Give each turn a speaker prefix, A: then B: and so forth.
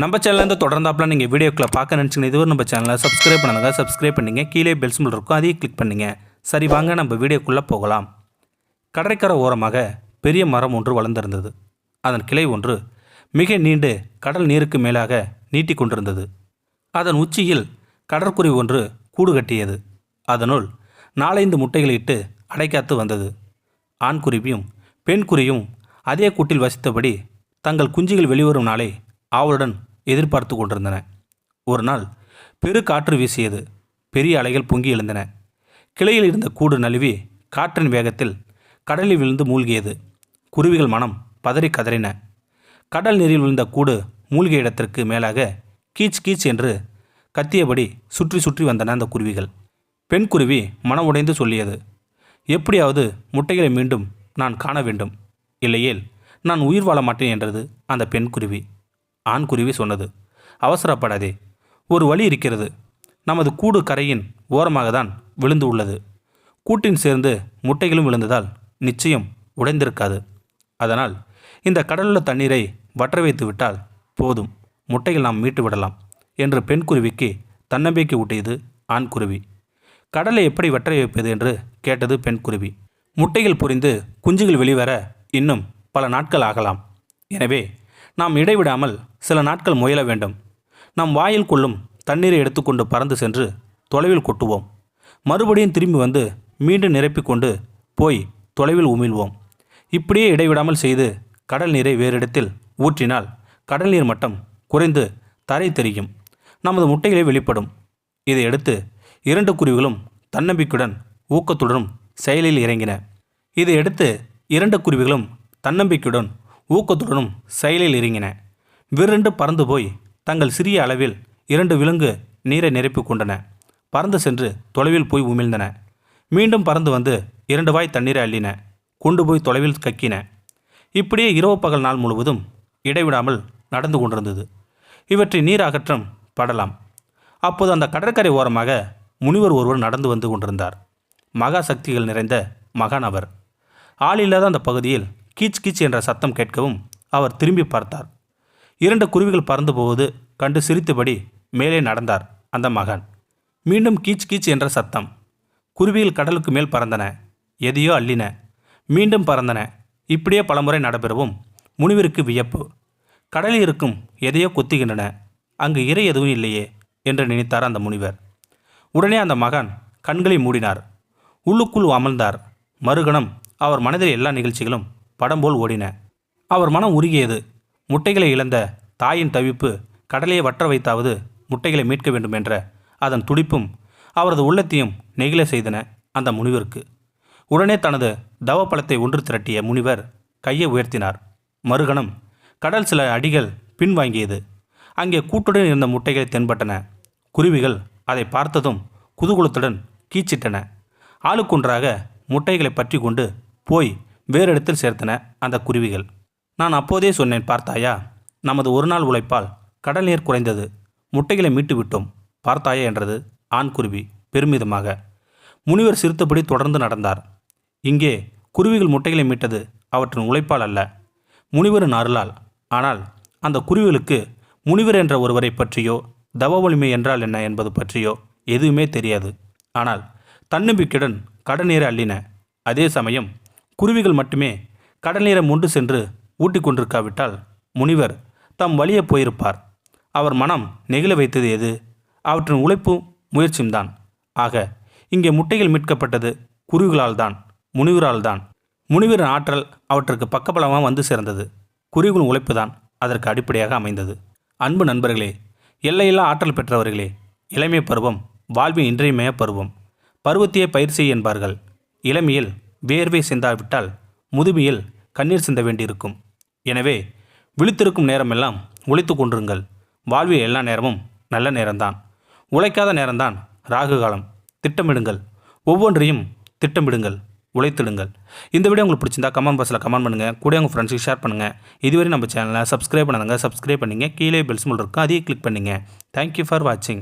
A: நம்ம சேனல்லேருந்து தொடர்ந்தாப்பில் நீங்கள் வீடியோக்களை பார்க்க நினச்சிங்கன்னா இதுவரை நம்ம சேனலை சப்ஸ்கிரைப் பண்ணுங்கள். சப்ஸ்கிரைப் பண்ணிங்க. கீழே பெல் சிம்பல் இருக்கும், அதையும் கிளிக் பண்ணிங்க. சரி வாங்க நம்ம வீடியோக்குள்ளே போகலாம். கடற்கரை ஓரமாக பெரிய மரம் ஒன்று வளர்ந்திருந்தது. அதன் கிளை ஒன்று மிக நீண்டு கடல் நீருக்கு மேலாக நீட்டி கொண்டிருந்தது. அதன் உச்சியில் கடற்குருவி ஒன்று கூடு கட்டியது. அதனுள் 4-5 முட்டைகளை இட்டு அடைக்காத்து வந்தது. ஆண் குருவியும் பெண் குருவியும் அதே கூட்டில் வசித்தபடி தங்கள் குஞ்சுகள் வெளிவரும் நாளை ஆவலுடன் எதிர்பார்த்து கொண்டிருந்தன. ஒரு நாள் பெரு காற்று வீசியது. பெரிய அலைகள் பொங்கி எழுந்தன. கிளையில் இருந்த கூடு நழுவி காற்றின் வேகத்தில் கடலில் விழுந்து மூழ்கியது. குருவிகள் மனம் பதறி கதறின. கடல் நீரில் விழுந்த கூடு மூழ்கிய இடத்திற்கு மேலாக கீச் கீச் என்று கத்தியபடி சுற்றி சுற்றி வந்தன அந்த குருவிகள். பெண் குருவி மனம் உடைந்து சொல்லியது, எப்படியாவது முட்டைகளை மீண்டும் நான் காண வேண்டும், இல்லையேல் நான் உயிர் வாழ மாட்டேன் என்றது அந்த பெண் குருவி. ஆண் குருவி சொன்னது, அவசரப்படாதே, ஒரு வழி இருக்கிறது. நமது கூடு கரையின் ஓரமாக தான் விழுந்து உள்ளது. கூட்டின் சேர்ந்து முட்டைகளும் விழுந்ததால் நிச்சயம் உடைந்திருக்காது. அதனால் இந்த கடலுள்ள தண்ணீரை வற்ற வைத்து விட்டால் போதும், முட்டைகள் நாம் மீட்டு விடலாம் என்று பெண் குருவிக்கு தன்னம்பிக்கை ஊட்டியது ஆண் குருவி. கடலை எப்படி வற்ற வைப்பது என்று கேட்டது பெண் குருவி. முட்டைகள் பொரிந்து குஞ்சுகள் வெளிவர இன்னும் பல நாட்கள் ஆகலாம். எனவே நாம் இடைவிடாமல் சில நாட்கள் முயல வேண்டும். நாம் வாயில் கொள்ளும் தண்ணீரை எடுத்துக்கொண்டு பறந்து சென்று தொலைவில் கொட்டுவோம். மறுபடியும் திரும்பி வந்து மீண்டும் நிரப்பிக்கொண்டு போய் தொலைவில் உமிழ்வோம். இப்படியே இடைவிடாமல் செய்து கடல் நீரை வேறு இடத்தில் ஊற்றினால் கடல் நீர் மட்டம் குறைந்து தரை தெரியும். நமது முட்டைகளை வெளிப்படும். இதையடுத்து 2 குருவிகளும் தன்னம்பிக்கையுடன் ஊக்கத்துடனும் செயலில் இறங்கின. இதையடுத்து 2 குருவிகளும் தன்னம்பிக்கையுடன் ஊக்கத்துடனும் செயலில் இறங்கின. விரண்டு பறந்து போய் தங்கள் சிறிய அளவில் 2 விலங்கு நீரை நிரப்பி கொண்டன. பறந்து சென்று தொலைவில் போய் உமிழ்ந்தன. மீண்டும் பறந்து வந்து 2 வாய் தண்ணீரை அள்ளின. கொண்டு போய் தொலைவில் கக்கின. இப்படியே இரவு பகல் நாள் முழுவதும் இடைவிடாமல் நடந்து கொண்டிருந்தது. இவற்றை நீர் அகற்றம் படலாம். அப்போது அந்த கடற்கரை ஓரமாக முனிவர் ஒருவர் நடந்து வந்து கொண்டிருந்தார். மகா சக்திகள் நிறைந்த மகான் அவர். ஆள் இல்லாத அந்த பகுதியில் கீச் கீச் என்ற சத்தம் கேட்கவும் அவர் திரும்பி பார்த்தார். 2 குருவிகள் பறந்து போவது கண்டு சிரித்தபடி மேலே நடந்தார் அந்த மகான். மீண்டும் கீச் கீச் என்ற சத்தம். குருவிகள் கடலுக்கு மேல் பறந்தன. எதையோ அள்ளின. மீண்டும் பறந்தன. இப்படியே பலமுறை நடைபெறவும் முனிவருக்கு வியப்பு. கடலில் இருக்கும் எதையோ கொத்துகின்றன. அங்கு இறை எதுவும் இல்லையே என்று நினைத்தார் அந்த முனிவர். உடனே அந்த மகான் கண்களை மூடினார். உள்ளுக்குள் அமர்ந்தார். மறுகணம் அவர் மனதில் எல்லா நிகழ்ச்சிகளும் படம் போல் ஓடின. அவர் மனம் உருகியது. முட்டைகளை இழந்த தாயின் தவிப்பு, கடலையை வற்ற வைத்தாவது முட்டைகளை மீட்க வேண்டும் என்ற அதன் துடிப்பும் அவரது உள்ளத்தையும் நெகிழ செய்தன அந்த முனிவருக்கு. உடனே தனது தவப்பழத்தை ஒன்று திரட்டிய முனிவர் கையை உயர்த்தினார். மறுகணம் கடல் சில அடிகள் பின்வாங்கியது. அங்கே கூட்டுடன் இருந்த முட்டைகள் தென்பட்டன. குருவிகள் அதை பார்த்ததும் குதூகலத்துடன் கீச்சிட்டன. ஆளுக்கொன்றாக முட்டைகளை பற்றி கொண்டு போய் வேறு இடத்தில் சேர்த்தன அந்த குருவிகள். நான் அப்போதே சொன்னேன் பார்த்தாயா, நமது ஒரு நாள் உழைப்பால் கடல் நீர் குறைந்தது, முட்டைகளை மீட்டு விட்டோம் பார்த்தாயா என்றது ஆண் குருவி பெருமிதமாக. முனிவர் சிரித்தபடி தொடர்ந்து நடந்தார். இங்கே குருவிகள் முட்டைகளை மீட்டது அவற்றின் உழைப்பால் அல்ல, முனிவரின் அருளால். ஆனால் அந்த குருவிகளுக்கு முனிவர் என்ற ஒருவரை பற்றியோ தவ வலிமை என்றால் என்ன என்பது பற்றியோ எதுவுமே தெரியாது. ஆனால் தன்னம்பிக்கையுடன் கடல் நீரை அள்ளின. அதே சமயம் குருவிகள் மட்டுமே கடல் நீரை மொண்டு சென்று ஊட்டி கொண்டிருக்காவிட்டால் முனிவர் தம் வழியே போயிருப்பார். அவர் மனம் நெகிழ வைத்தது எது? அவற்றின் உழைப்பும் முயற்சியும் தான். ஆக இங்கே முட்டைகள் மீட்கப்பட்டது குருவிகளால் தான், முனிவரால் தான். முனிவரின் ஆற்றல் அவற்றுக்கு பக்கபலமாக வந்து சேர்ந்தது. குருவிகளின் உழைப்பு தான் அதற்கு அடிப்படையாக அமைந்தது. அன்பு நண்பர்களே, எல்லையில்லா ஆற்றல் பெற்றவர்களே, இளமை பருவம் வாழ்வின் இன்றியமைய பருவம். பருவத்தையே பயிர் செய் என்பார்கள். இளமையில் வேர்வை சிந்தாவிட்டால் முதுமையில் கண்ணீர் சிந்த வேண்டியிருக்கும். எனவே விழித்திருக்கும் நேரமெல்லாம் உழைத்து கொண்டிருங்கள். வாழ்வில் எல்லா நேரமும் நல்ல நேரம்தான். உழைக்காத நேரம்தான் ராகு காலம். திட்டமிடுங்கள். ஒவ்வொன்றையும் திட்டமிடுங்கள். உழைத்திடுங்கள். இந்த வீடியோ உங்களுக்கு பிடிச்சிருந்தா கமெண்ட் பாக்ஸில் கமெண்ட் பண்ணுங்கள். கூட உங்கள் ஃப்ரெண்ட்ஸுக்கு ஷேர் பண்ணுங்கள். இதுவரை நம்ம சேனலை சப்ஸ்கிரைப் பண்ணுங்க. சப்ஸ்கிரைப் பண்ணிங்க. கீழே பெல் சிம்பல் இருக்கும், அதையும் கிளிக் பண்ணிங்க. தேங்க்யூ ஃபார் வாட்சிங்.